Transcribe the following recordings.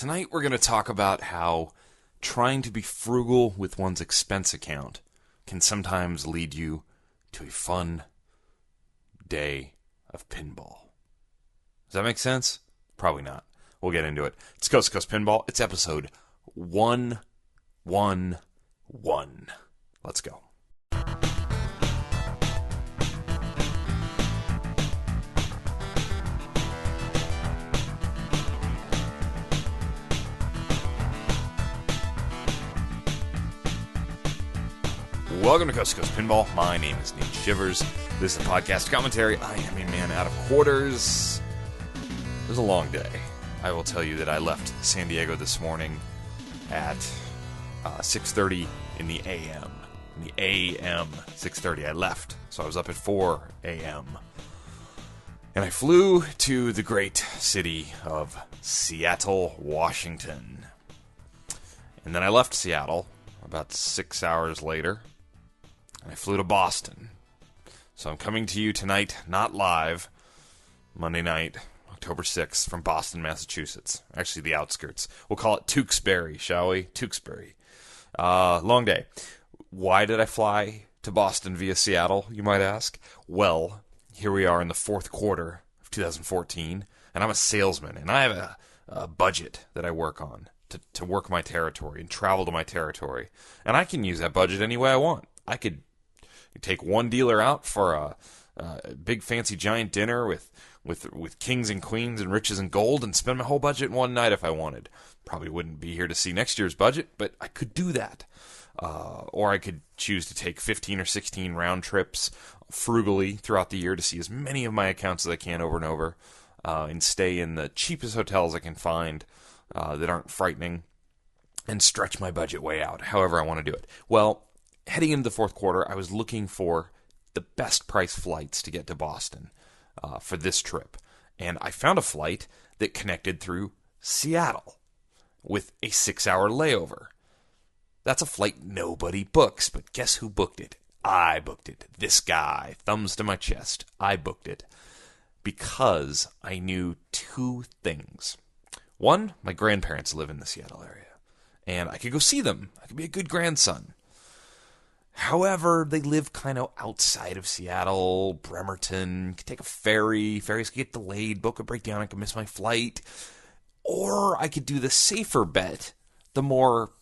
Tonight we're going to talk about how trying to be frugal with one's expense account can sometimes lead you to a fun day of pinball. Does that make sense? Probably not. We'll get into it. It's Coast2Coast Pinball. It's episode 111. Let's go. Welcome to Coast2Coast Pinball. My name is Nate Shivers. This is a podcast commentary. I am a man out of quarters. It was a long day. I will tell you that I left San Diego this morning at 6:30 in the a.m. In the a.m. 6:30 I left. So I was up at 4 a.m. And I flew to the great city of Seattle, Washington. And then I left Seattle about 6 hours later. And I flew to Boston. So I'm coming to you tonight, not live, Monday night, October 6th, from Boston, Massachusetts. Actually, the outskirts. We'll call it Tewksbury, shall we? Tewksbury. Long day. Why did I fly to Boston via Seattle, you might ask? Well, here we are in the fourth quarter of 2014, and I'm a salesman, and I have a budget that I work on to work my territory and travel to my territory. And I can use that budget any way I want. I could take one dealer out for a big fancy giant dinner with kings and queens and riches and gold and spend my whole budget in one night if I wanted. Probably wouldn't be here to see next year's budget, but I could do that. Or I could choose to take 15 or 16 round trips frugally throughout the year to see as many of my accounts as I can over and over, and stay in the cheapest hotels I can find that aren't frightening and stretch my budget way out, however I want to do it. Well, heading into the fourth quarter, I was looking for the best price flights to get to Boston for this trip. And I found a flight that connected through Seattle with a 6-hour layover. That's a flight nobody books, but guess who booked it? I booked it. This guy, thumbs to my chest, I booked it because I knew two things. One, my grandparents live in the Seattle area, and I could go see them. I could be a good grandson. However, they live kind of outside of Seattle, Bremerton. Could take a ferry. Ferries could get delayed. Boat could break down. I could miss my flight. Or I could do the safer bet, the more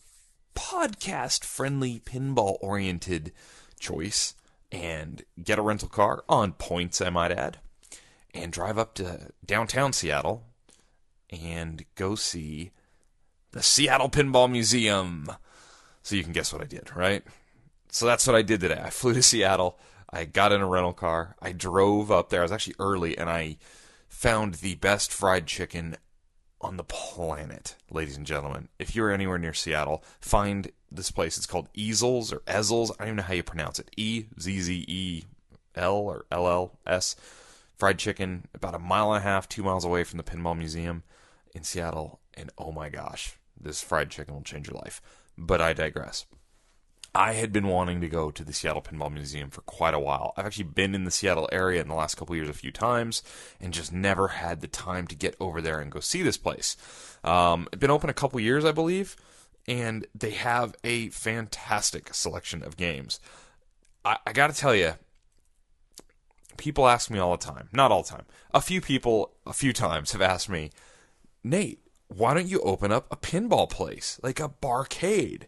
podcast-friendly, pinball-oriented choice, and get a rental car, on points, I might add, and drive up to downtown Seattle and go see the Seattle Pinball Museum. So you can guess what I did, right? So that's what I did today. I flew to Seattle. I got in a rental car. I drove up there. I was actually early, and I found the best fried chicken on the planet, ladies and gentlemen. If you're anywhere near Seattle, find this place. It's called Eazles or Ezzles. I don't even know how you pronounce it. E-Z-Z-E-L or L-L-S. Fried chicken, about 1.5 miles, 2 miles away from the Pinball Museum in Seattle. And oh my gosh, this fried chicken will change your life. But I digress. I had been wanting to go to the Seattle Pinball Museum for quite a while. I've actually been in the Seattle area in the last couple of years a few times and just never had the time to get over there and go see this place. It's been open a couple years, I believe, and they have a fantastic selection of games. I got to tell you, people ask me all the time. Not all the time. A few people, a few times, have asked me, Nate, why don't you open up a pinball place, like a barcade?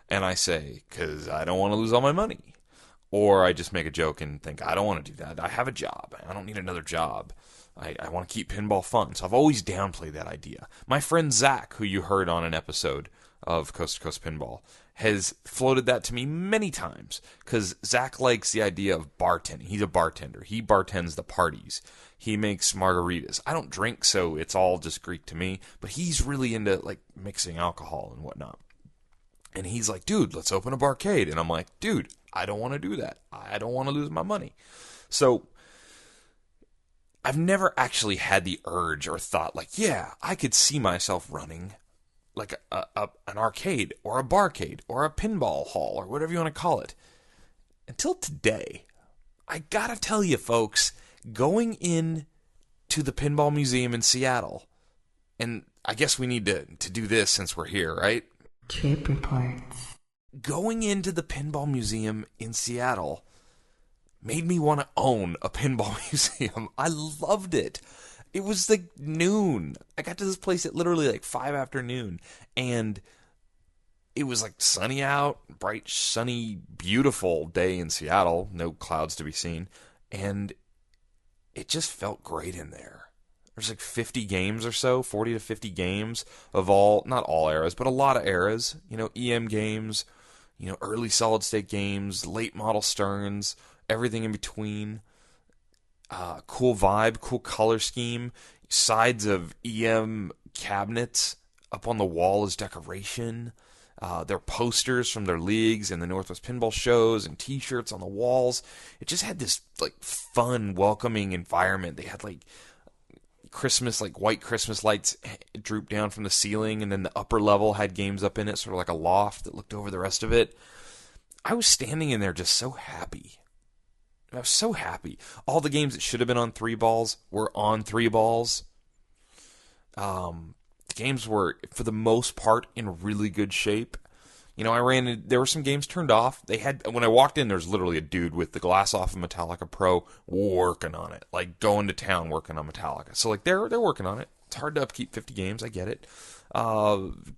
And I say, because I don't want to lose all my money. Or I just make a joke and think, I don't want to do that. I have a job. I don't need another job. I want to keep pinball fun. So I've always downplayed that idea. My friend Zach, who you heard on an episode of Coast2Coast Pinball, has floated that to me many times. Because Zach likes the idea of bartending. He's a bartender. He bartends the parties. He makes margaritas. I don't drink, so it's all just Greek to me. But he's really into like mixing alcohol and whatnot. And he's like, dude, let's open a barcade. And I'm like, dude, I don't want to do that. I don't want to lose my money. So I've never actually had the urge or thought like, yeah, I could see myself running like an arcade or a barcade or a pinball hall or whatever you want to call it. Until today, I gotta tell you folks, going in to the Pinball Museum in Seattle, and I guess we need to do this since we're here, right? Trip reports. Going into the Pinball Museum in Seattle made me want to own a pinball museum. I loved it. It was like noon. I got to this place at literally like 5 after noon, and it was like sunny out, bright, sunny, beautiful day in Seattle. No clouds to be seen, and it just felt great in there. There's like 50 games or so, 40 to 50 games of not all eras, but a lot of eras. EM games, early solid state games, late model Stearns, everything in between. Cool vibe, cool color scheme, sides of EM cabinets up on the wall as decoration. Their posters from their leagues and the Northwest Pinball shows and T-shirts on the walls. It just had this like fun, welcoming environment. They had like Christmas, like white Christmas lights drooped down from the ceiling, and then the upper level had games up in it, sort of like a loft that looked over the rest of it. I was standing in there just so happy. I was so happy. All the games that should have been on 3 balls were on 3 balls. The games were, for the most part, in really good shape. There were some games turned off. When I walked in, there's literally a dude with the glass off of Metallica Pro working on it, like going to town working on Metallica. So like they're working on it. It's hard to upkeep 50 games. I get it.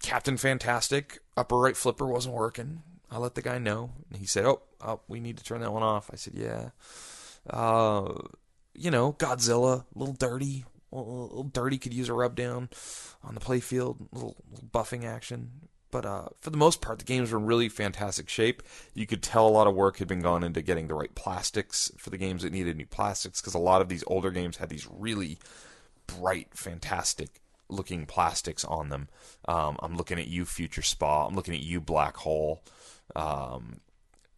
Captain Fantastic upper right flipper wasn't working. I let the guy know. He said, "Oh, we need to turn that one off." I said, "Yeah." Godzilla, a little dirty. A little dirty, could use a rub down on the playfield, a little buffing action. But for the most part, the games were in really fantastic shape. You could tell a lot of work had been gone into getting the right plastics for the games that needed new plastics, because a lot of these older games had these really bright, fantastic looking plastics on them. I'm looking at you, Future Spa. I'm looking at you, Black Hole. A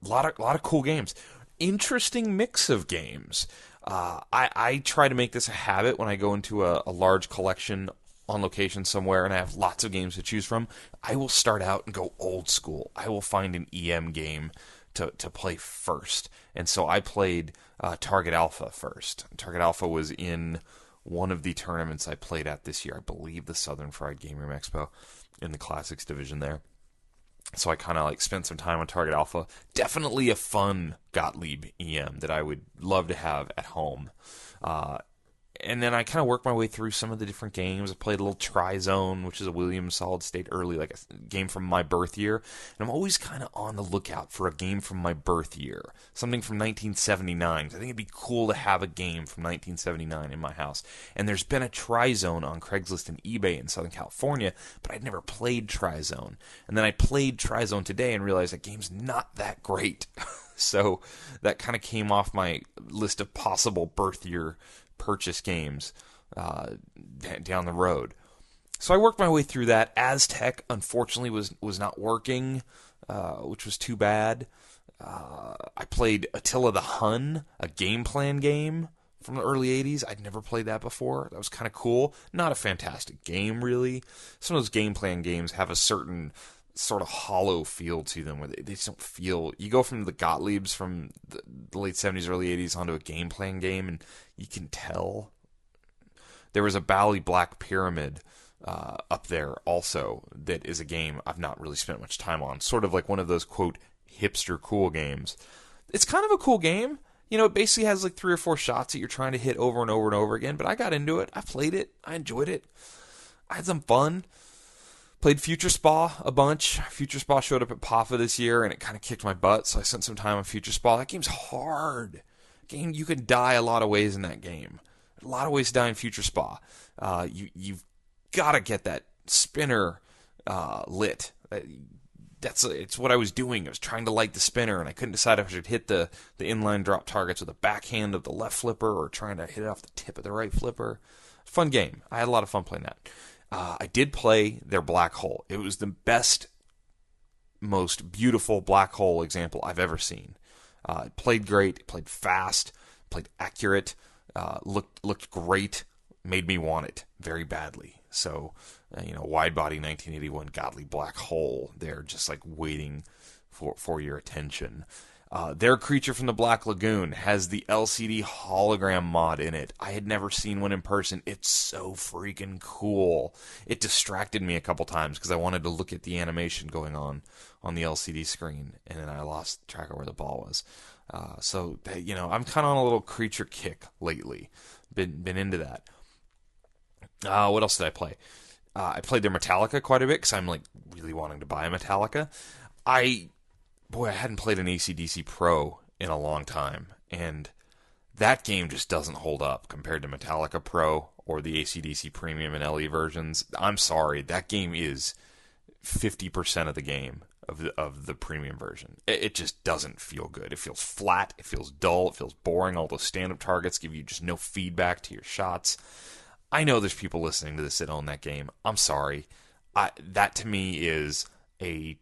lot of cool games. Interesting mix of games. I try to make this a habit when I go into a large collection on location somewhere and I have lots of games to choose from. I will start out and go old school. I will find an EM game to play first. And so I played Target Alpha first. Target Alpha was in one of the tournaments I played at this year. I believe the Southern Fried Game Room Expo in the Classics division there. So I kind of like spent some time on Target Alpha. Definitely a fun Gottlieb EM that I would love to have at home. And then I kind of worked my way through some of the different games. I played a little Tri-Zone, which is a Williams solid state early, like a game from my birth year. And I'm always kind of on the lookout for a game from my birth year, something from 1979. I think it'd be cool to have a game from 1979 in my house. And there's been a Tri-Zone on Craigslist and eBay in Southern California, but I'd never played Tri-Zone. And then I played Tri-Zone today and realized that game's not that great. So that kind of came off my list of possible birth year purchase games down the road. So I worked my way through that. Aztec, unfortunately, was not working, which was too bad. I played Attila the Hun, a game plan game from the early 80s. I'd never played that before. That was kind of cool. Not a fantastic game, really. Some of those game plan games have a certain sort of hollow feel to them where they just don't feel. You go from the Gottliebs from the late 70s, early 80s onto a game plan game, and you can tell. There was a Bally Black Pyramid up there also that is a game I've not really spent much time on. Sort of like one of those, quote, hipster cool games. It's kind of a cool game. It basically has like 3 or 4 shots that you're trying to hit over and over and over again, but I got into it. I played it. I enjoyed it. I had some fun. Played Future Spa a bunch. Future Spa showed up at PAFA this year, and it kind of kicked my butt, so I spent some time on Future Spa. That game's hard. Game, you can die a lot of ways in that game. A lot of ways to die in Future Spa. You've got to get that spinner lit. It's what I was doing. I was trying to light the spinner, and I couldn't decide if I should hit the inline drop targets with the backhand of the left flipper or trying to hit it off the tip of the right flipper. Fun game. I had a lot of fun playing that. I did play their Black Hole. It was the best, most beautiful Black Hole example I've ever seen. It played great, it played fast, played accurate, looked great, made me want it very badly. So, wide body 1981 Gottlieb Black Hole, they're just like waiting for your attention. Their Creature from the Black Lagoon has the LCD hologram mod in it. I had never seen one in person. It's so freaking cool. It distracted me a couple times because I wanted to look at the animation going on the LCD screen, and then I lost track of where the ball was. So I'm kind of on a little creature kick lately. Been into that. What else did I play? I played their Metallica quite a bit because I'm like really wanting to buy a Metallica. I hadn't played an AC/DC Pro in a long time, and that game just doesn't hold up compared to Metallica Pro or the AC/DC Premium and LE versions. I'm sorry, that game is 50% of the game of the premium version. It just doesn't feel good. It feels flat. It feels dull. It feels boring. All those stand-up targets give you just no feedback to your shots. I know there's people listening to this that own that game. I'm sorry. That to me is a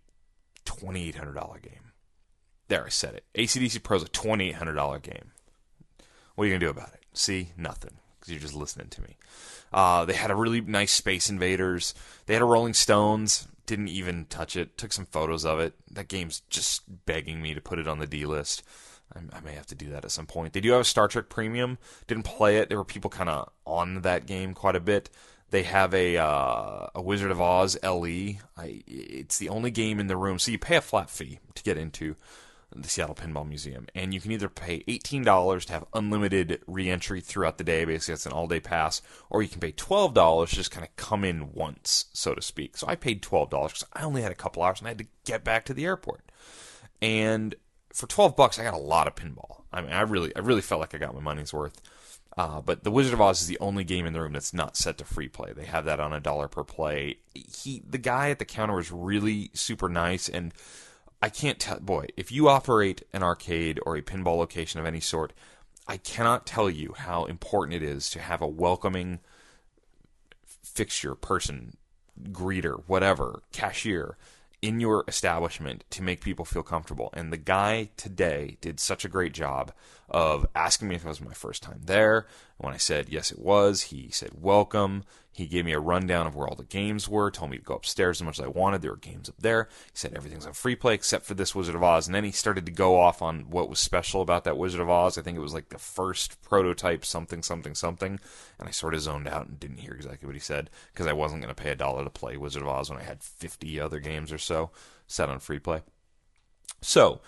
$2,800 game. There, I said it. AC/DC Pro is a $2,800 game. What are you going to do about it? See? Nothing. Because you're just listening to me. They had a really nice Space Invaders. They had a Rolling Stones. Didn't even touch it. Took some photos of it. That game's just begging me to put it on the D list. I may have to do that at some point. They do have a Star Trek Premium. Didn't play it. There were people kind of on that game quite a bit. They have a Wizard of Oz LE. It's the only game in the room. So you pay a flat fee to get into the Seattle Pinball Museum. And you can either pay $18 to have unlimited re-entry throughout the day. Basically, it's an all-day pass. Or you can pay $12 to just kind of come in once, so to speak. So I paid $12 because I only had a couple hours and I had to get back to the airport. And for $12, I got a lot of pinball. I mean, I really felt like I got my money's worth. But the Wizard of Oz is the only game in the room that's not set to free play. They have that on $1 per play. The guy at the counter was really super nice, and I can't tell. Boy, if you operate an arcade or a pinball location of any sort, I cannot tell you how important it is to have a welcoming fixture, person, greeter, whatever, cashier in your establishment to make people feel comfortable. And the guy today did such a great job of asking me if it was my first time there. When I said yes, it was, he said welcome. He gave me a rundown of where all the games were, told me to go upstairs as much as I wanted. There were games up there. He said everything's on free play except for this Wizard of Oz. And then he started to go off on what was special about that Wizard of Oz. I think it was like the first prototype something. And I sort of zoned out and didn't hear exactly what he said because I wasn't going to pay $1 to play Wizard of Oz when I had 50 other games or so set on free play. So,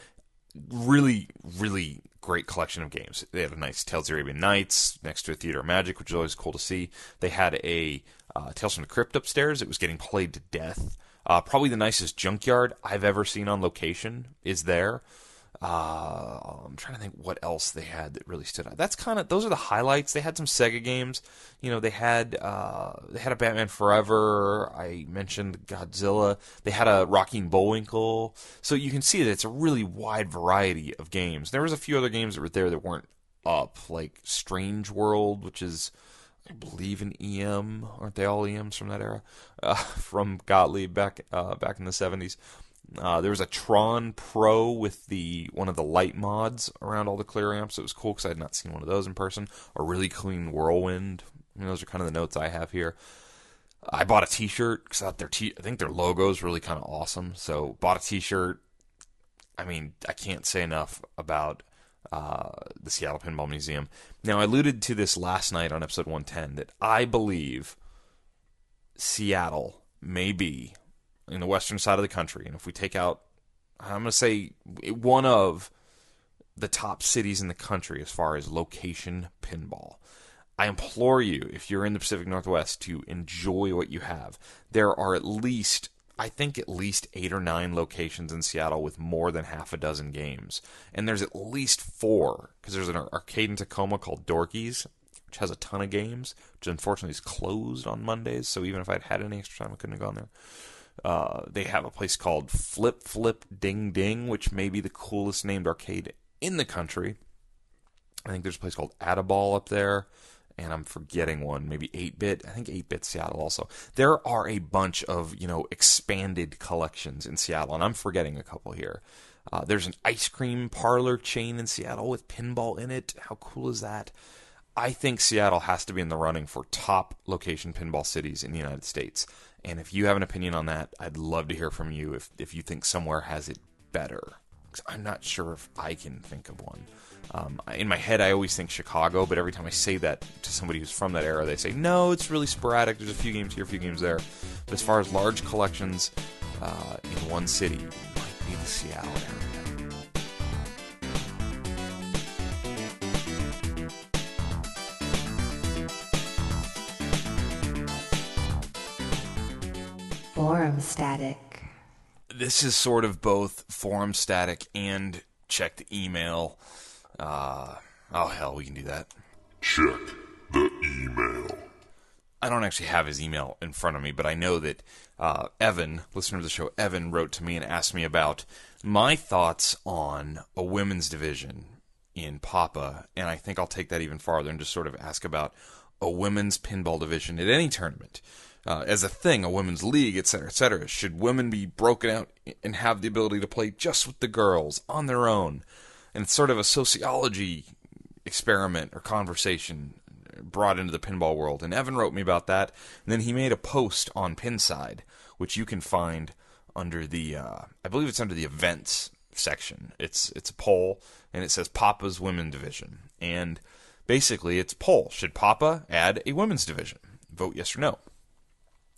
really, really great collection of games. They had a nice Tales of the Arabian Nights next to a Theater of Magic, which is always cool to see. They had a Tales from the Crypt upstairs. It was getting played to death. Probably the nicest junkyard I've ever seen on location is there. I'm trying to think what else they had that really stood out. Those are the highlights. They had some Sega games. They had a Batman Forever. I mentioned Godzilla. They had a Rocky and Bullwinkle. So you can see that it's a really wide variety of games. There was a few other games that were there that weren't up, like Strange World, which is, I believe, an EM. Aren't they all EMs from that era? From Gottlieb back in the 70s. There was a Tron Pro with one of the light mods around all the clear amps. It was cool because I had not seen one of those in person. A really clean Whirlwind. Those are kind of the notes I have here. I bought a T-shirt because I think their logo is really kind of awesome. So bought a T-shirt. I mean, I can't say enough about the Seattle Pinball Museum. Now, I alluded to this last night on episode 110 that I believe Seattle may be in the western side of the country, and if we take out, I'm going to say, one of the top cities in the country as far as location pinball. I implore you, if you're in the Pacific Northwest, to enjoy what you have. There are at least 8 or 9 locations in Seattle with more than half a dozen games. And there's at least 4, because there's an arcade in Tacoma called Dorky's, which has a ton of games, which unfortunately is closed on Mondays, so even if I'd had any extra time, I couldn't have gone there. They have a place called Flip Flip Ding Ding, which may be the coolest named arcade in the country. I think there's a place called Addaball up there, and I'm forgetting one, maybe 8-Bit. I think 8-Bit Seattle also. There are a bunch of, expanded collections in Seattle, and I'm forgetting a couple here. There's an ice cream parlor chain in Seattle with pinball in it. How cool is that? I think Seattle has to be in the running for top location pinball cities in the United States. And if you have an opinion on that, I'd love to hear from you if you think somewhere has it better. 'Cause I'm not sure if I can think of one. In my head, I always think Chicago, but every time I say that to somebody who's from that era, they say, no, it's really sporadic. There's a few games here, a few games there. But as far as large collections in one city, it might be the Seattle area. Forum static. This is sort of both forum static and check the email. Oh, hell, we can do that. Check the email. I don't actually have his email in front of me, but I know that Evan, listener of the show, Evan wrote to me and asked me about my thoughts on a women's division in Papa, and I think I'll take that even farther and just sort of ask about a women's pinball division at any tournament. As a thing, a women's league, etc., etc. Should women be broken out and have the ability to play just with the girls on their own? And it's sort of a sociology experiment or conversation brought into the pinball world. And Evan wrote me about that. And then he made a post on Pinside, which you can find under the, I believe it's under the events section. It's a poll, and it says Papa's Women Division. And basically, it's a poll. Should Papa add a women's division? Vote yes or no.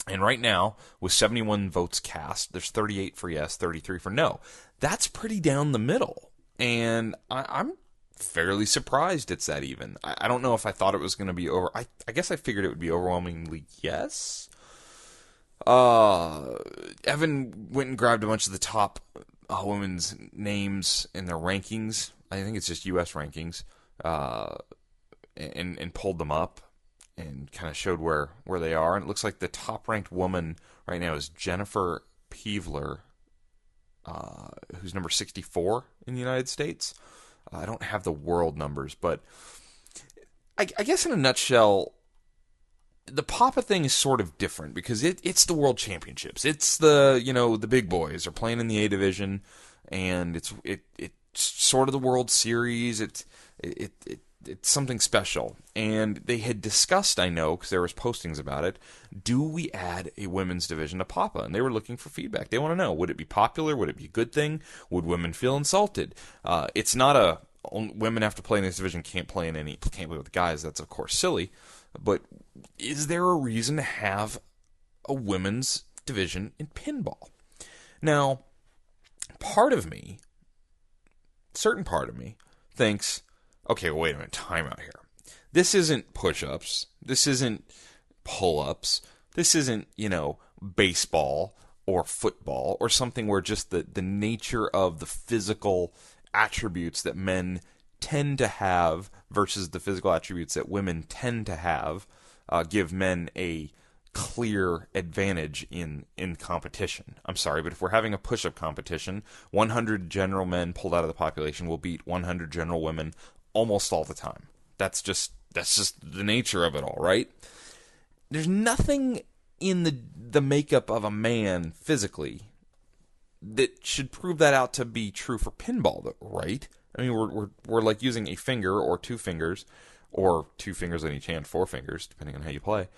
And right now, with 71 votes cast, there's 38 for yes, 33 for no. That's pretty down the middle. And I'm fairly surprised it's that even. I don't know if I thought it was going to be over. I guess I figured it would be overwhelmingly yes. Evan went and grabbed a bunch of the top women's names in their rankings. I think it's just U.S. rankings. And pulled them up. And kind of showed where they are. And it looks like the top-ranked woman right now is Jennifer Peevler, who's number 64 in the United States. I don't have the world numbers, but I guess in a nutshell, the Papa thing is sort of different because it's the World Championships. It's the big boys are playing in the A division, and it's sort of the World Series. It's something special. And they had discussed, I know, because there was postings about it, do we add a women's division to Papa? And they were looking for feedback. They want to know, would it be popular? Would it be a good thing? Would women feel insulted? It's not women have to play in this division, can't play with the guys. That's, of course, silly. But is there a reason to have a women's division in pinball? Now, certain part of me, thinks, okay, well, wait a minute, time out here. This isn't push-ups. This isn't pull-ups. This isn't, baseball or football or something where just the nature of the physical attributes that men tend to have versus the physical attributes that women tend to have give men a clear advantage in competition. I'm sorry, but if we're having a push-up competition, 100 general men pulled out of the population will beat 100 general women almost all the time. That's just the nature of it all, right? There's nothing in the makeup of a man physically that should prove that out to be true for pinball, right? I mean, we're like using a finger or two fingers, or two fingers on each hand, 4 fingers, depending on how you play,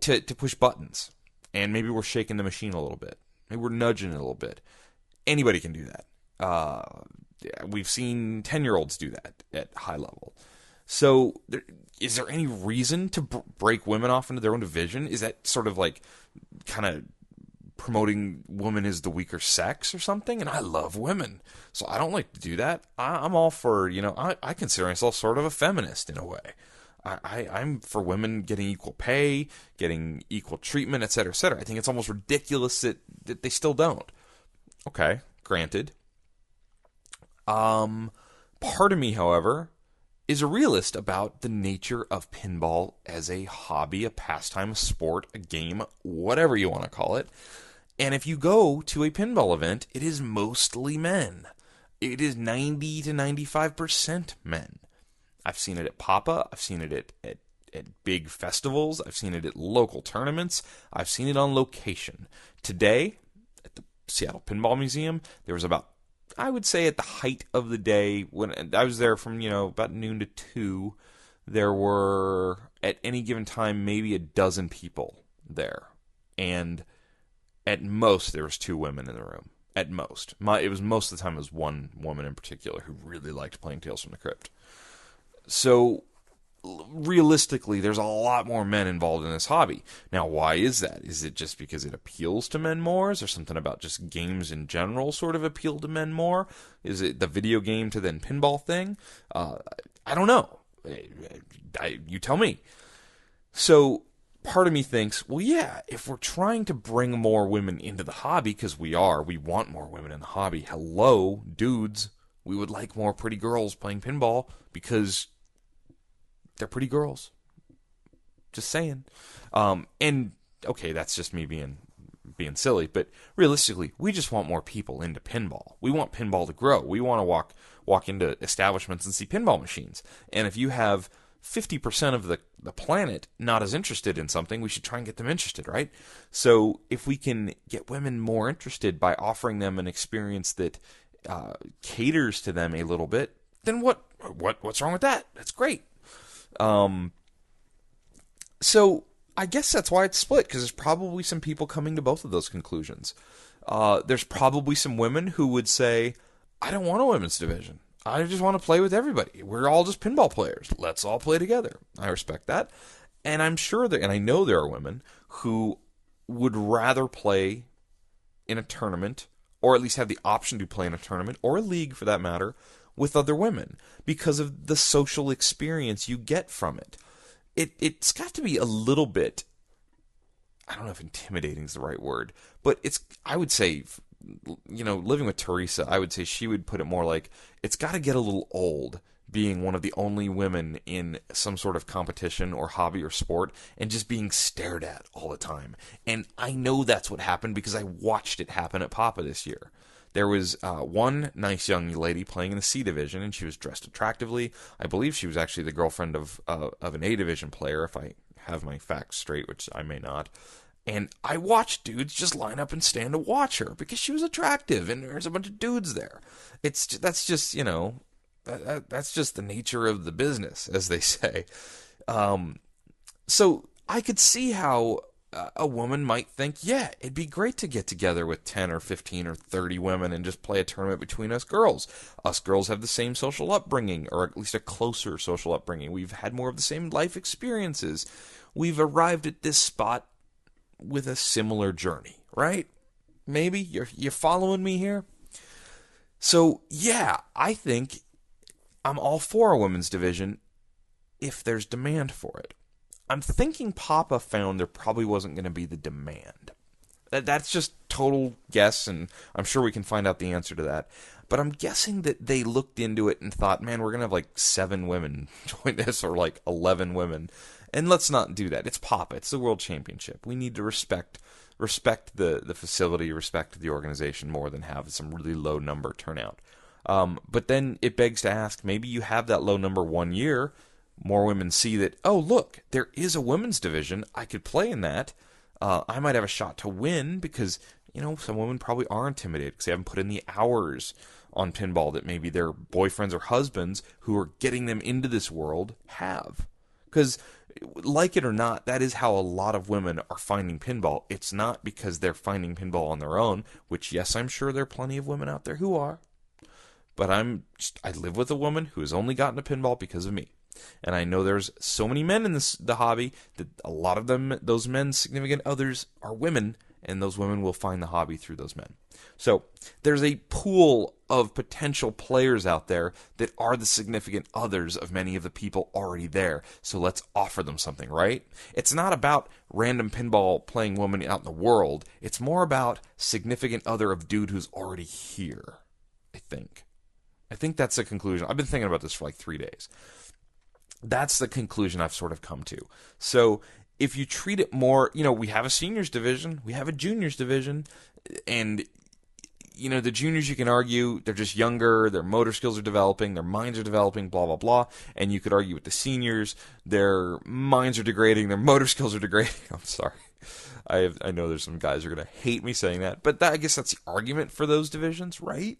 to push buttons. And maybe we're shaking the machine a little bit. Maybe we're nudging it a little bit. Anybody can do that. We've seen 10-year-olds do that at high level. So is there any reason to break women off into their own division? Is that sort of like kind of promoting women as the weaker sex or something? And I love women, so I don't like to do that. I'm all for, I consider myself sort of a feminist in a way. I'm for women getting equal pay, getting equal treatment, et cetera, et cetera. I think it's almost ridiculous that they still don't. Okay, granted. Part of me, however, is a realist about the nature of pinball as a hobby, a pastime, a sport, a game, whatever you want to call it. And if you go to a pinball event, it is mostly men. It is 90 to 95% men. I've seen it at Papa. I've seen it at big festivals. I've seen it at local tournaments. I've seen it on location. Today, at the Seattle Pinball Museum, there was about, I would say at the height of the day, when I was there from, about noon to 2, there were, at any given time, maybe a dozen people there. And at most, there was 2 women in the room. at most. It was most of the time it was one woman in particular who really liked playing Tales from the Crypt. So realistically, there's a lot more men involved in this hobby. Now, why is that? Is it just because it appeals to men more? Is there something about just games in general sort of appeal to men more? Is it the video game to then pinball thing? I don't know. You tell me. So part of me thinks, well, yeah, if we're trying to bring more women into the hobby, because we want more women in the hobby. Hello, dudes. We would like more pretty girls playing pinball because they're pretty girls. Just saying. And okay, that's just me being silly, but realistically, we just want more people into pinball. We want pinball to grow. We want to walk into establishments and see pinball machines. And if you have 50% of the planet not as interested in something, we should try and get them interested, right? So if we can get women more interested by offering them an experience that caters to them a little bit, then what's wrong with that? That's great. So I guess that's why it's split, because there's probably some people coming to both of those conclusions. There's probably some women who would say, I don't want a women's division. I just want to play with everybody. We're all just pinball players. Let's all play together. I respect that. And I'm sure and I know there are women who would rather play in a tournament, or at least have the option to play in a tournament, or a league for that matter, with other women, because of the social experience you get from it. It's got to be a little bit, I don't know if intimidating is the right word, but I would say, living with Teresa, I would say she would put it more like, it's got to get a little old being one of the only women in some sort of competition or hobby or sport and just being stared at all the time. And I know that's what happened because I watched it happen at Papa this year. There was one nice young lady playing in the C division, and she was dressed attractively. I believe she was actually the girlfriend of an A division player, if I have my facts straight, which I may not. And I watched dudes just line up and stand to watch her because she was attractive, and there's a bunch of dudes there. That's just that's just the nature of the business, as they say. So I could see how a woman might think, yeah, it'd be great to get together with 10 or 15 or 30 women and just play a tournament between us girls. Us girls have the same social upbringing, or at least a closer social upbringing. We've had more of the same life experiences. We've arrived at this spot with a similar journey, right? Maybe you're following me here? So, yeah, I think I'm all for a women's division if there's demand for it. I'm thinking Papa found there probably wasn't going to be the demand. That's just total guess, and I'm sure we can find out the answer to that. But I'm guessing that they looked into it and thought, man, we're going to have like 7 women join this, or like 11 women. And let's not do that. It's Papa. It's the World Championship. We need to respect the facility, respect the organization more than have some really low number turnout. But then it begs to ask, maybe you have that low number one year, more women see that, oh, look, there is a women's division. I could play in that. I might have a shot to win because, some women probably are intimidated because they haven't put in the hours on pinball that maybe their boyfriends or husbands who are getting them into this world have. Because, like it or not, that is how a lot of women are finding pinball. It's not because they're finding pinball on their own, which, yes, I'm sure there are plenty of women out there who are. But I live with a woman who has only gotten to pinball because of me. And I know there's so many men in the hobby that a lot of them, those men's significant others, are women, and those women will find the hobby through those men. So there's a pool of potential players out there that are the significant others of many of the people already there. So let's offer them something, right? It's not about random pinball playing women out in the world. It's more about significant other of dude who's already here, I think. I think that's the conclusion. I've been thinking about this for like 3 days. That's the conclusion I've sort of come to. So if you treat it more, we have a seniors division, we have a juniors division, and, the juniors, you can argue, they're just younger, their motor skills are developing, their minds are developing, blah, blah, blah. And you could argue with the seniors, their minds are degrading, their motor skills are degrading. I'm sorry. I know there's some guys who are going to hate me saying that, but I guess that's the argument for those divisions, right?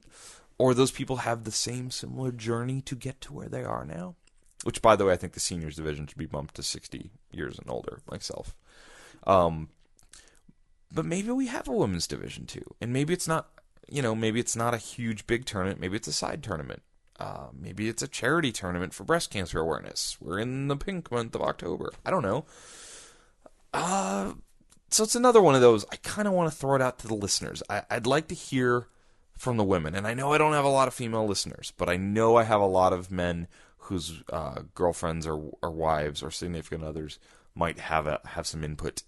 Or those people have the similar journey to get to where they are now. Which, by the way, I think the seniors division should be bumped to 60 years and older, myself. But maybe we have a women's division, too. And maybe it's not maybe it's not a huge big tournament. Maybe it's a side tournament. Maybe it's a charity tournament for breast cancer awareness. We're in the pink month of October. I don't know. So it's another one of those. I kind of want to throw it out to the listeners. I'd like to hear from the women. And I know I don't have a lot of female listeners, but I know I have a lot of men whose girlfriends or wives or significant others might have some input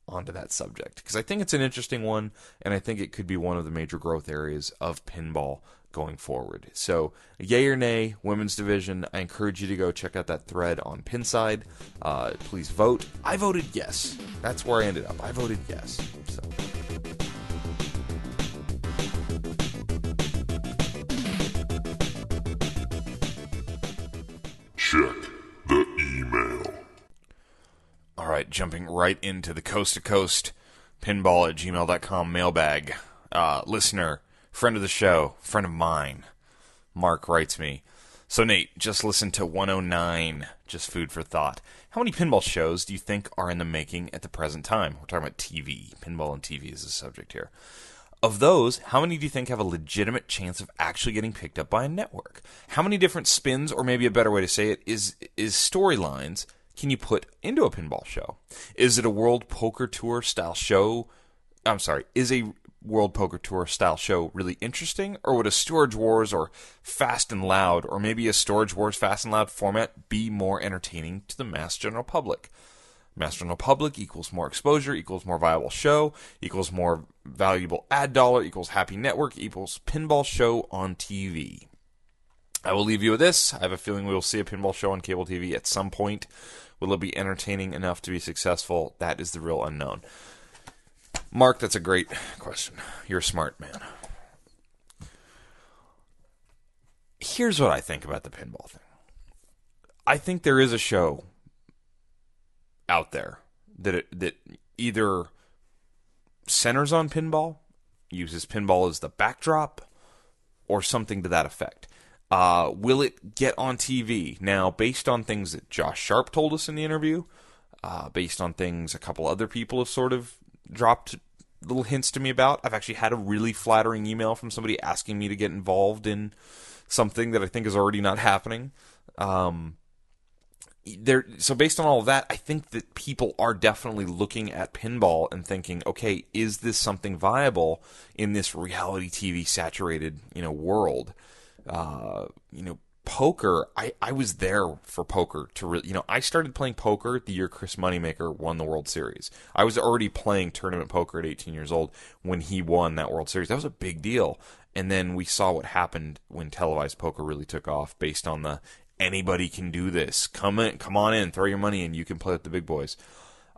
onto that subject. Because I think it's an interesting one, and I think it could be one of the major growth areas of pinball going forward. So, yay or nay, women's division, I encourage you to go check out that thread on Pinside. Please vote. I voted yes. That's where I ended up. I voted yes. So. Check the email. All right, jumping right into the Coast2Coast Pinball at gmail.com mailbag. Listener, friend of the show, friend of mine, Mark writes me, so Nate, just listen to 109, just food for thought. How many pinball shows do you think are in the making at the present time? We're talking about TV. Pinball and TV is the subject here. Of those, how many do you think have a legitimate chance of actually getting picked up by a network? How many different spins, or maybe a better way to say it, is storylines can you put into a pinball show? Is it a World Poker Tour style show? Is a World Poker Tour style show really interesting? Or would a Storage Wars or Fast and Loud, or maybe a Storage Wars Fast and Loud format be more entertaining to the mass general public? Mass general public equals more exposure, equals more viable show, equals more valuable ad dollar, equals happy network, equals pinball show on TV. I will leave you with this. I have a feeling we will see a pinball show on cable TV at some point. Will it be entertaining enough to be successful? That is the real unknown. Mark, that's a great question. You're a smart man. Here's what I think about the pinball thing. I think there is a show out there that either centers on pinball, uses pinball as the backdrop, or something to that effect. Will it get on TV? Now, based on things that Josh Sharp told us in the interview, based on things a couple other people have sort of dropped little hints to me about, I've actually had a really flattering email from somebody asking me to get involved in something that I think is already not happening. So based on all of that, I think that people are definitely looking at pinball and thinking, okay, is this something viable in this reality TV saturated, world? Poker, I was there for poker to really, I started playing poker the year Chris Moneymaker won the World Series. I was already playing tournament poker at 18 years old when he won that World Series. That was a big deal. And then we saw what happened when televised poker really took off based on the anybody can do this. Come on in, throw your money in, you can play with the big boys.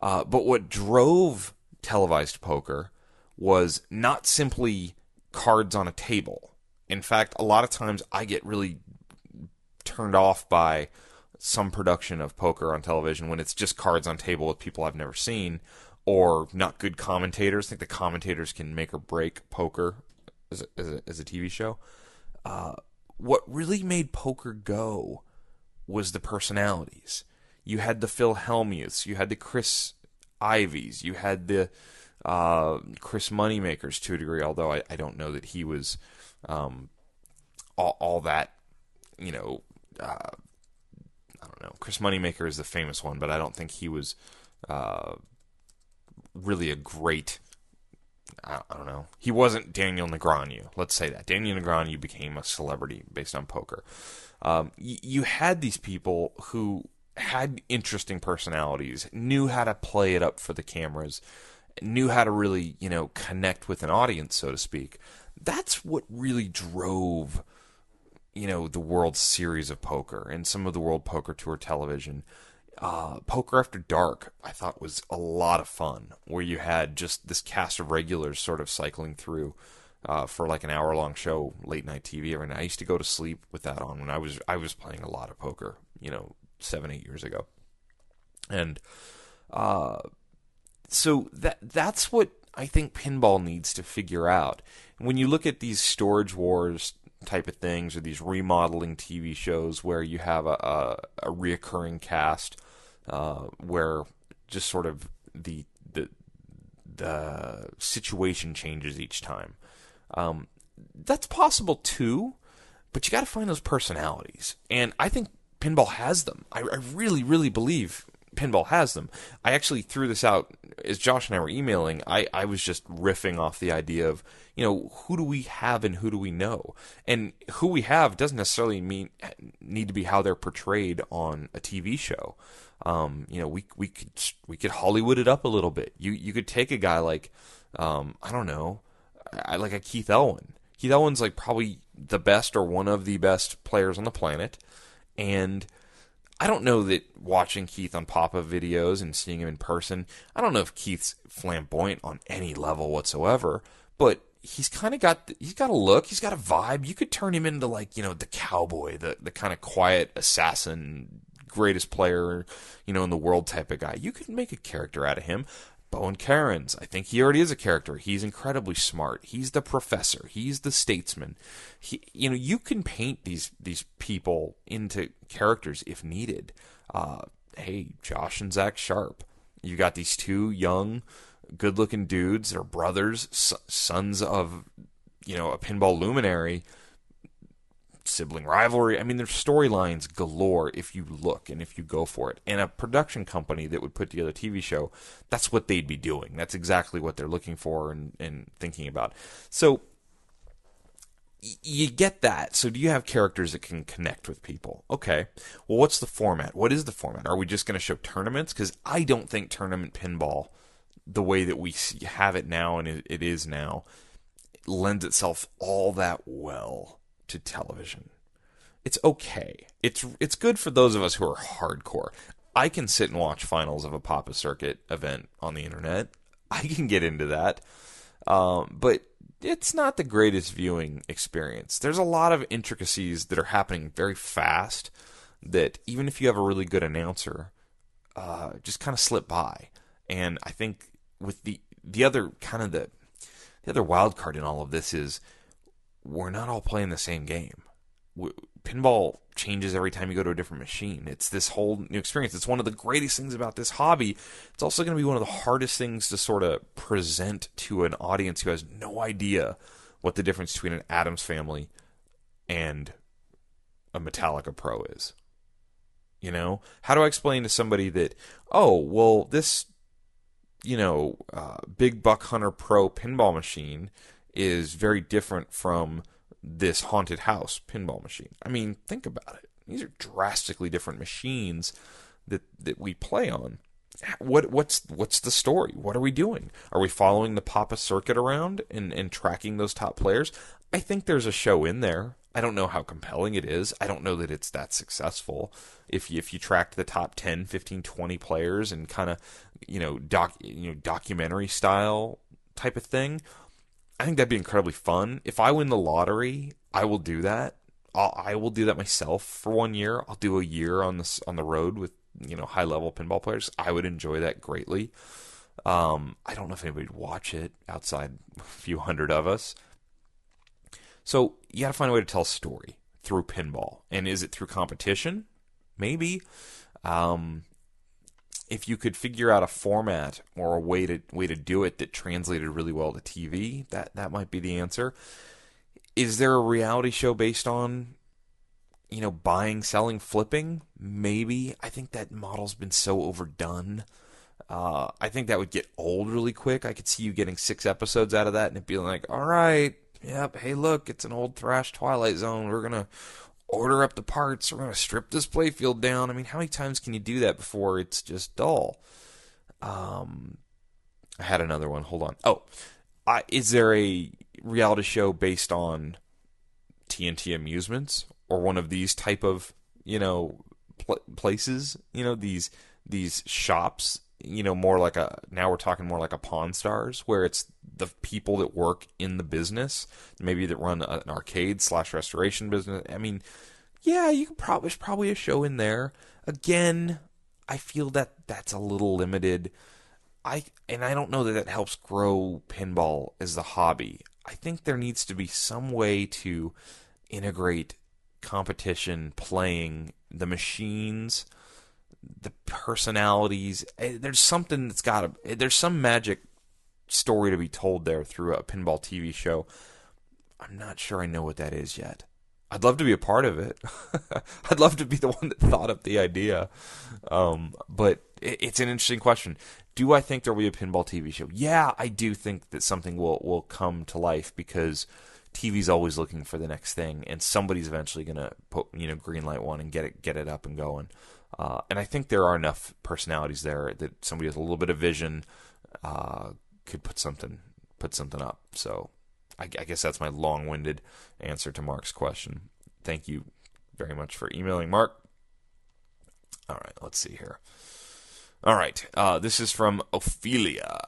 But what drove televised poker was not simply cards on a table. In fact, a lot of times I get really turned off by some production of poker on television when it's just cards on table with people I've never seen, or not good commentators. I think the commentators can make or break poker as a TV show. What really made poker go was the personalities. You had the Phil Hellmuths, you had the Chris Ivies, you had the Chris Moneymakers to a degree, although I don't know that he was all that, I don't know. Chris Moneymaker is the famous one, but I don't think he was really a great, I don't know. He wasn't Daniel Negreanu. Let's say that. Daniel Negreanu became a celebrity based on poker. You had these people who had interesting personalities, knew how to play it up for the cameras, knew how to really, connect with an audience, so to speak. That's what really drove, the World Series of Poker and some of the World Poker Tour television. Poker After Dark, I thought, was a lot of fun, where you had just this cast of regulars sort of cycling through for like an hour-long show, late night TV every night. I used to go to sleep with that on when I was playing a lot of poker, 7-8 years ago. And so that's what I think pinball needs to figure out. When you look at these Storage Wars type of things, or these remodeling TV shows where you have a reoccurring cast, where just sort of the situation changes each time. that's possible too, but you got to find those personalities. And I think pinball has them. I really, really believe pinball has them. I actually threw this out as Josh and I were emailing. I was just riffing off the idea of, who do we have and who do we know? And who we have doesn't necessarily need to be how they're portrayed on a TV show. We could Hollywood it up a little bit. You could take a guy like, I don't know, like a Keith Elwin. Keith Elwin's like probably the best or one of the best players on the planet. And I don't know that watching Keith on pop-up videos and seeing him in person, I don't know if Keith's flamboyant on any level whatsoever, but he's kind of he's got a look, he's got a vibe. You could turn him into like, the cowboy, the kind of quiet assassin, greatest player, in the world type of guy. You could make a character out of him. Bowen Cairns, I think he already is a character. He's incredibly smart. He's the professor. He's the statesman. You can paint these people into characters if needed. Hey, Josh and Zach Sharp. You got these two young, good-looking dudes. They're brothers, sons of, a pinball luminary. Sibling rivalry. I mean, there's storylines galore if you look and if you go for it. And a production company that would put together a TV show, that's what they'd be doing. That's exactly what they're looking for and thinking about. So you get that. So do you have characters that can connect with people? Okay. Well, what's the format? What is the format? Are we just going to show tournaments? Because I don't think tournament pinball, the way that we have it now and it is now, lends itself all that well to television. It's okay. It's good for those of us who are hardcore. I can sit and watch finals of a Papa Circuit event on the internet. I can get into that. But it's not the greatest viewing experience. There's a lot of intricacies that are happening very fast that even if you have a really good announcer, just kind of slip by. And I think with the other kind of the other wild card in all of this is we're not all playing the same game. Pinball changes every time you go to a different machine. It's this whole new experience. It's one of the greatest things about this hobby. It's also going to be one of the hardest things to sort of present to an audience who has no idea what the difference between an Addams Family and a Metallica Pro is. How do I explain to somebody that, this, Big Buck Hunter Pro pinball machine is very different from this haunted house pinball machine. I mean, think about it. These are drastically different machines that we play on. What's the story? What are we doing? Are we following the Papa Circuit around and tracking those top players? I think there's a show in there. I don't know how compelling it is. I don't know that it's that successful. If you tracked the top 10, 15, 20 players and kind of, documentary style type of thing, I think that'd be incredibly fun. If I win the lottery, I will do that. I will do that myself for 1 year. I'll do a year on the road with high level pinball players. I would enjoy that greatly. I don't know if anybody would watch it outside a few hundred of us. So you got to find a way to tell a story through pinball. And is it through competition? Maybe. If you could figure out a format or a way to do it that translated really well to TV, that might be the answer. Is there a reality show based on, buying, selling, flipping? Maybe. I think that model's been so overdone. I think that would get old really quick. I could see you getting 6 episodes out of that and it being like, all right, yep, hey, look, it's an old thrash Twilight Zone. We're going to order up the parts. We're going to strip this playfield down. I mean, how many times can you do that before it's just dull? I had another one. Hold on. Is there a reality show based on TNT Amusements or one of these type of, places? These shops, more like now we're talking more like a Pawn Stars, where it's the people that work in the business, maybe that run an arcade / restoration business. I mean, yeah, there's probably a show in there. Again, I feel that's a little limited. I don't know that helps grow pinball as a hobby. I think there needs to be some way to integrate competition, playing, the machines, the personalities. There's something there's some magic story to be told there through a pinball TV show. I'm not sure I know what that is yet. I'd love to be a part of it. I'd love to be the one that thought up the idea. But it's an interesting question. Do I think there will be a pinball TV show? Yeah, I do think that something will come to life because TV's always looking for the next thing, and somebody's eventually going to greenlight one and get it up and going. And I think there are enough personalities there that somebody with a little bit of vision could put something up. So I guess that's my long-winded answer to Mark's question. Thank you very much for emailing, Mark. All right, let's see here. All right, this is from Ophelia.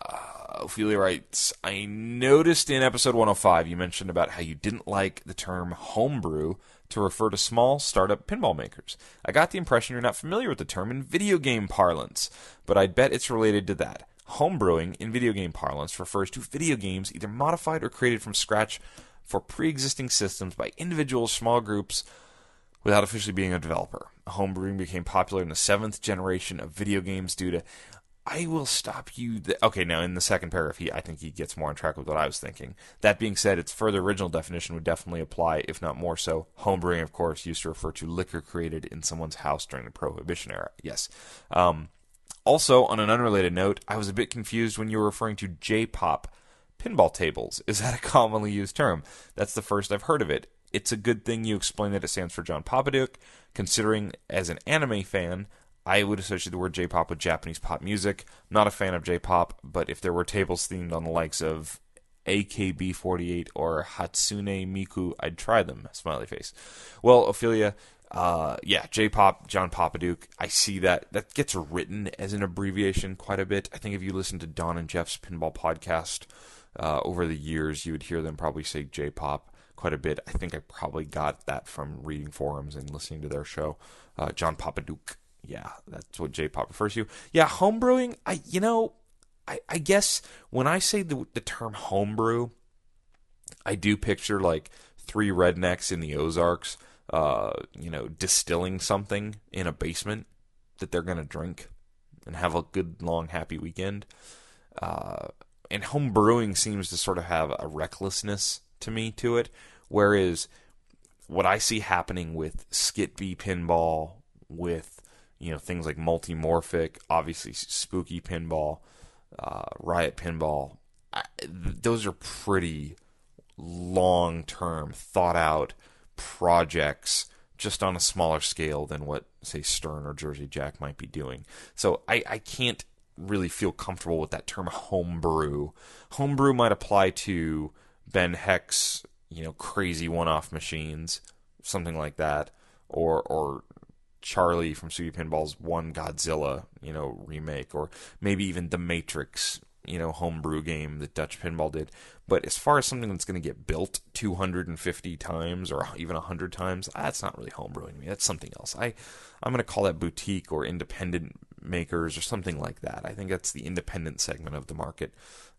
Ophelia writes, I noticed in episode 105 you mentioned about how you didn't like the term homebrew to refer to small startup pinball makers. I got the impression you're not familiar with the term in video game parlance, but I'd bet it's related to that. Homebrewing in video game parlance refers to video games either modified or created from scratch for pre-existing systems by individuals, small groups, without officially being a developer. Homebrewing became popular in the 7th generation of video games due to... I will stop you... Okay, now in the second paragraph, I think he gets more on track with what I was thinking. That being said, its further original definition would definitely apply, if not more so. Homebrewing, of course, used to refer to liquor created in someone's house during the Prohibition era. Yes. Also, on an unrelated note, I was a bit confused when you were referring to J-pop pinball tables. Is that a commonly used term? That's the first I've heard of it. It's a good thing you explained that it stands for John Papaduke, considering as an anime fan, I would associate the word J-pop with Japanese pop music. Not a fan of J-pop, but if there were tables themed on the likes of AKB48 or Hatsune Miku, I'd try them. Smiley face. Well, Ophelia, J-pop, John Papaduke, I see that. That gets written as an abbreviation quite a bit. I think if you listen to Don and Jeff's Pinball podcast over the years, you would hear them probably say J-pop quite a bit. I think I probably got that from reading forums and listening to their show. John Papaduke. Yeah, that's what J-pop refers to. Yeah, homebrewing, I guess when I say the term homebrew, I do picture like three rednecks in the Ozarks, distilling something in a basement that they're going to drink and have a good, long, happy weekend. And homebrewing seems to sort of have a recklessness to it, whereas what I see happening with Skit V pinball, with things like Multimorphic, obviously Spooky Pinball, Riot Pinball, those are pretty long-term, thought-out projects, just on a smaller scale than what, say, Stern or Jersey Jack might be doing. So I can't really feel comfortable with that term homebrew. Homebrew might apply to Ben Heck's, crazy one-off machines, something like that, or Charlie from Studio Pinball's One Godzilla, remake, or maybe even The Matrix, homebrew game that Dutch Pinball did. But as far as something that's going to get built 250 times or even 100 times, that's not really homebrewing to me. That's something else. I'm going to call that boutique or independent makers or something like that. I think that's the independent segment of the market.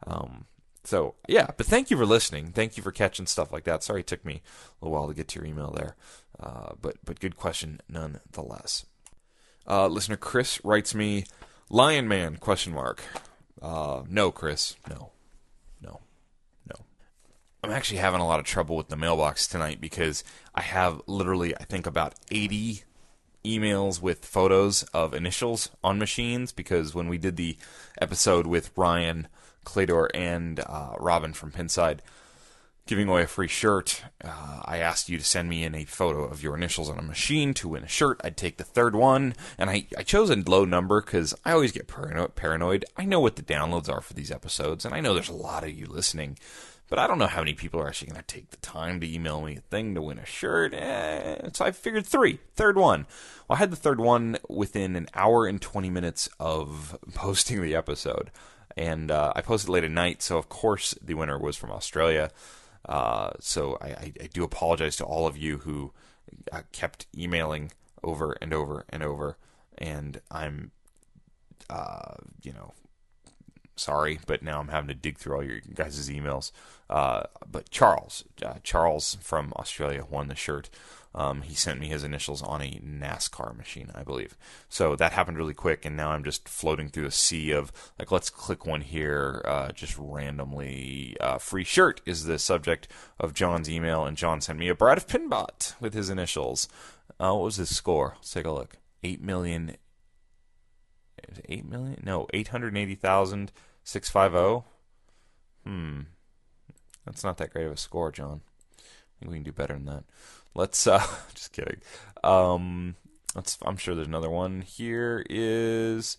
But thank you for listening. Thank you for catching stuff like that. Sorry it took me a little while to get to your email there. But good question nonetheless. Listener Chris writes me, Lion Man, ? No, Chris. No. I'm actually having a lot of trouble with the mailbox tonight because I have literally, I think, about 80 emails with photos of initials on machines, because when we did the episode with Ryan Clador and Robin from Pinside giving away a free shirt, I asked you to send me in a photo of your initials on a machine to win a shirt. I'd take the third one, and I chose a low number because I always get paranoid. I know what the downloads are for these episodes, and I know there's a lot of you listening, but I don't know how many people are actually going to take the time to email me a thing to win a shirt. So I figured third one. Well, I had the third one within an hour and 20 minutes of posting the episode. And I posted late at night, so of course the winner was from Australia. So I do apologize to all of you who kept emailing over and over and over. And I'm, Sorry, but now I'm having to dig through all your guys' emails. But Charles from Australia won the shirt. He sent me his initials on a NASCAR machine, I believe. So that happened really quick, and now I'm just floating through a sea of, like, let's click one here, just randomly. Free shirt is the subject of John's email, and John sent me a Bride of Pinbot with his initials. What was his score? Let's take a look. 8 million. 8 million? No, 880,650. That's not that great of a score, John. I think we can do better than that. Let's, just kidding. I'm sure there's another one. Here is,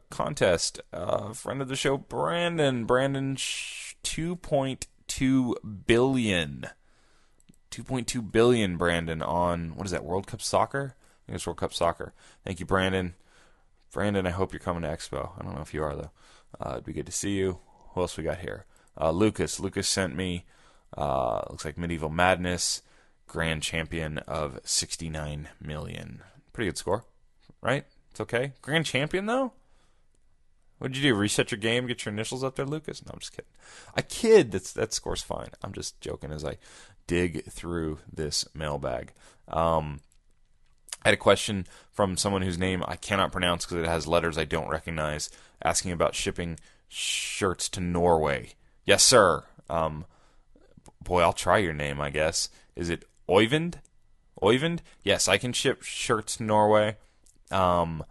contest. Friend of the show, Brandon. Brandon, 2.2 billion. 2.2 billion, Brandon, on, what is that, World Cup Soccer? I think it's World Cup Soccer. Thank you, Brandon. Brandon, I hope you're coming to Expo. I don't know if you are, though. It'd be good to see you. Who else we got here? Lucas. Lucas sent me, looks like Medieval Madness, grand champion of 69 million. Pretty good score, right? It's okay. Grand champion, though? What'd you do? Reset your game, get your initials up there, Lucas? No, I'm just kidding. I kid. That score's fine. I'm just joking as I dig through this mailbag. I had a question from someone whose name I cannot pronounce because it has letters I don't recognize, asking about shipping shirts to Norway. Yes, sir. Boy, I'll try your name, I guess. Is it Oyvind? Oyvind? Yes, I can ship shirts to Norway. Do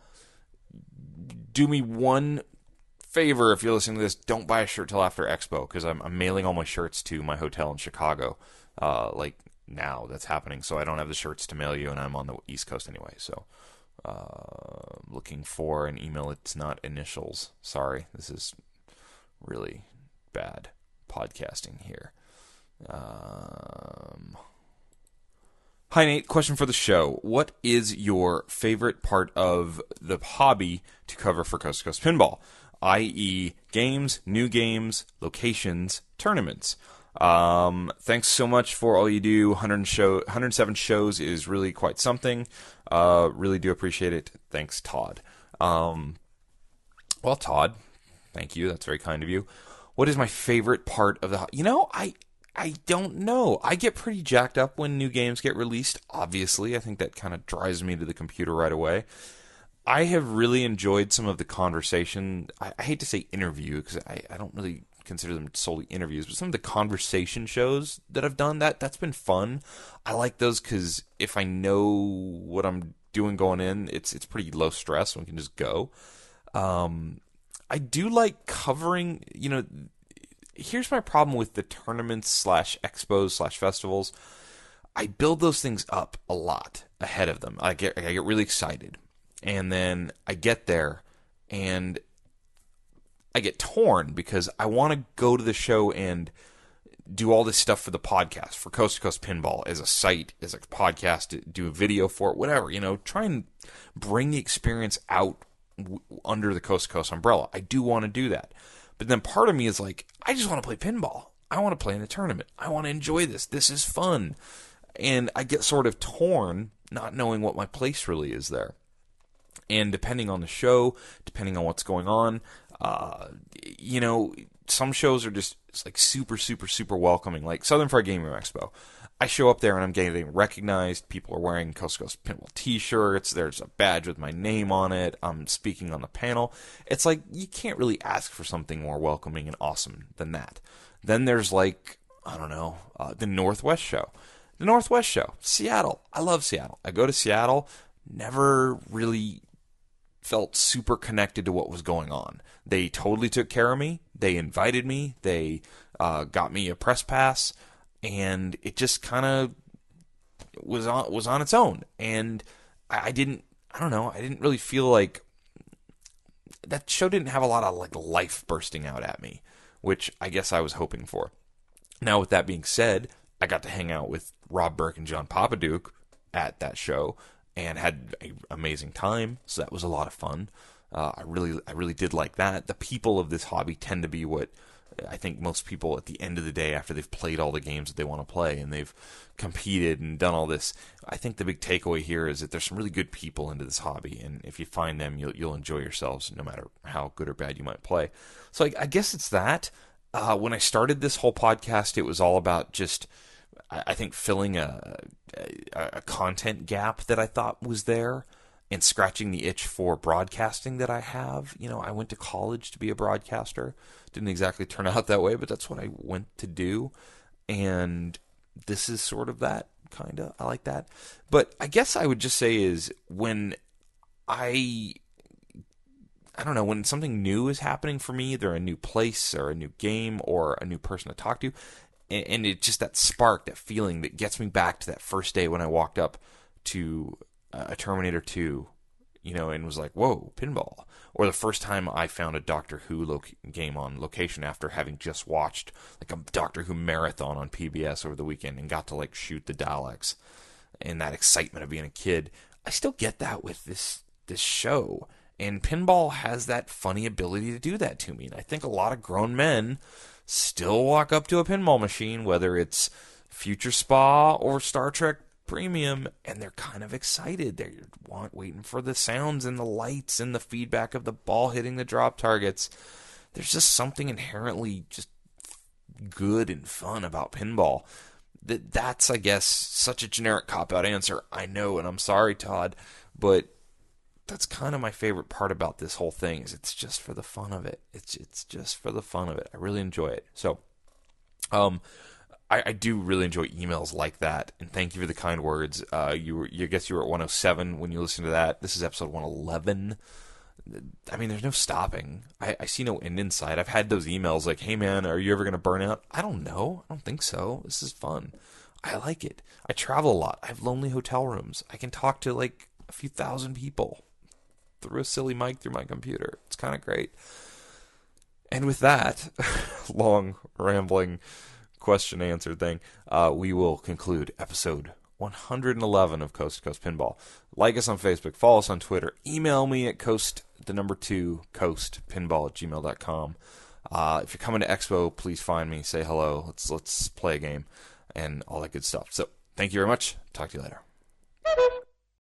me one favor if you're listening to this. Don't buy a shirt till after Expo, because I'm mailing all my shirts to my hotel in Chicago. Now that's happening, so I don't have the shirts to mail you, and I'm on the East Coast anyway. So, looking for an email. It's not initials. Sorry, this is really bad podcasting here. Hi, Nate. Question for the show. What is your favorite part of the hobby to cover for Coast to Coast Pinball? I.e., games, new games, locations, tournaments. Thanks so much for all you do. 107 shows is really quite something. Really do appreciate it. Thanks, Todd. Well, Todd, thank you. That's very kind of you. What is my favorite part of the... I don't know. I get pretty jacked up when new games get released, obviously. I think that kind of drives me to the computer right away. I have really enjoyed some of the conversation. I hate to say interview, because I don't really consider them solely interviews, but some of the conversation shows that I've done, that's been fun. I like those because if I know what I'm doing going in, it's pretty low stress. One can just go. I do like covering, here's my problem with the tournaments / expos / festivals. I build those things up a lot ahead of them. I get really excited, and then I get there and I get torn because I want to go to the show and do all this stuff for the podcast, for Coast to Coast Pinball, as a site, as a podcast, do a video for it, whatever, try and bring the experience out under the Coast to Coast umbrella. I do want to do that. But then part of me is like, I just want to play pinball. I want to play in the tournament. I want to enjoy this. This is fun. And I get sort of torn, not knowing what my place really is there. And depending on the show, depending on what's going on, some shows are just like super, super, super welcoming. Like Southern Fried Game Room Expo. I show up there and I'm getting recognized. People are wearing Coast to Coast Pinball t-shirts. There's a badge with my name on it. I'm speaking on the panel. It's like, you can't really ask for something more welcoming and awesome than that. Then there's the Northwest Show. The Northwest Show, Seattle. I love Seattle. I go to Seattle, never really felt super connected to what was going on. They totally took care of me. They invited me. They got me a press pass. And it just kind of was on its own. And I didn't really feel like that show didn't have a lot of like life bursting out at me, which I guess I was hoping for. Now, with that being said, I got to hang out with Rob Burke and John Papaduke at that show and had an amazing time. So that was a lot of fun. I really did like that. The people of this hobby tend to be what I think most people at the end of the day, after they've played all the games that they want to play and they've competed and done all this, I think the big takeaway here is that there's some really good people into this hobby, and if you find them, you'll enjoy yourselves no matter how good or bad you might play. So I guess it's that. When I started this whole podcast, it was all about just, I think, filling a content gap that I thought was there and scratching the itch for broadcasting that I have. I went to college to be a broadcaster. Didn't exactly turn out that way, but that's what I went to do. And this is sort of that, kind of. I like that. But I guess I would just say is when I don't know, when something new is happening for me, either a new place or a new game or a new person to talk to, and it's just that spark, that feeling that gets me back to that first day when I walked up to a Terminator 2, and was like, whoa, pinball. Or the first time I found a Doctor Who game on location after having just watched like a Doctor Who marathon on PBS over the weekend and got to like shoot the Daleks, and that excitement of being a kid. I still get that with this show. And pinball has that funny ability to do that to me. And I think a lot of grown men still walk up to a pinball machine, whether it's Future Spa or Star Trek Premium, and they're kind of excited. They're waiting for the sounds and the lights and the feedback of the ball hitting the drop targets. There's just something inherently just good and fun about pinball. That's, I guess, such a generic cop-out answer. I know, and I'm sorry, Todd, but that's kind of my favorite part about this whole thing, is it's just for the fun of it. It's just for the fun of it. I really enjoy it. So, I do really enjoy emails like that, and thank you for the kind words. I guess you were at 107 when you listened to that. This is episode 111. I mean, there's no stopping. I see no end in sight. I've had those emails like, hey man, are you ever going to burn out? I don't know. I don't think so. This is fun. I like it. I travel a lot. I have lonely hotel rooms. I can talk to like a few thousand people through a silly mic through my computer. It's kind of great. And with that long rambling question answer thing, we will conclude episode 111 of Coast to Coast Pinball. Like us on Facebook, follow us on Twitter, email me at coastpinball@gmail.com. If you're coming to Expo, please find me, say hello, let's play a game and all that good stuff. So thank you very much. Talk to you later.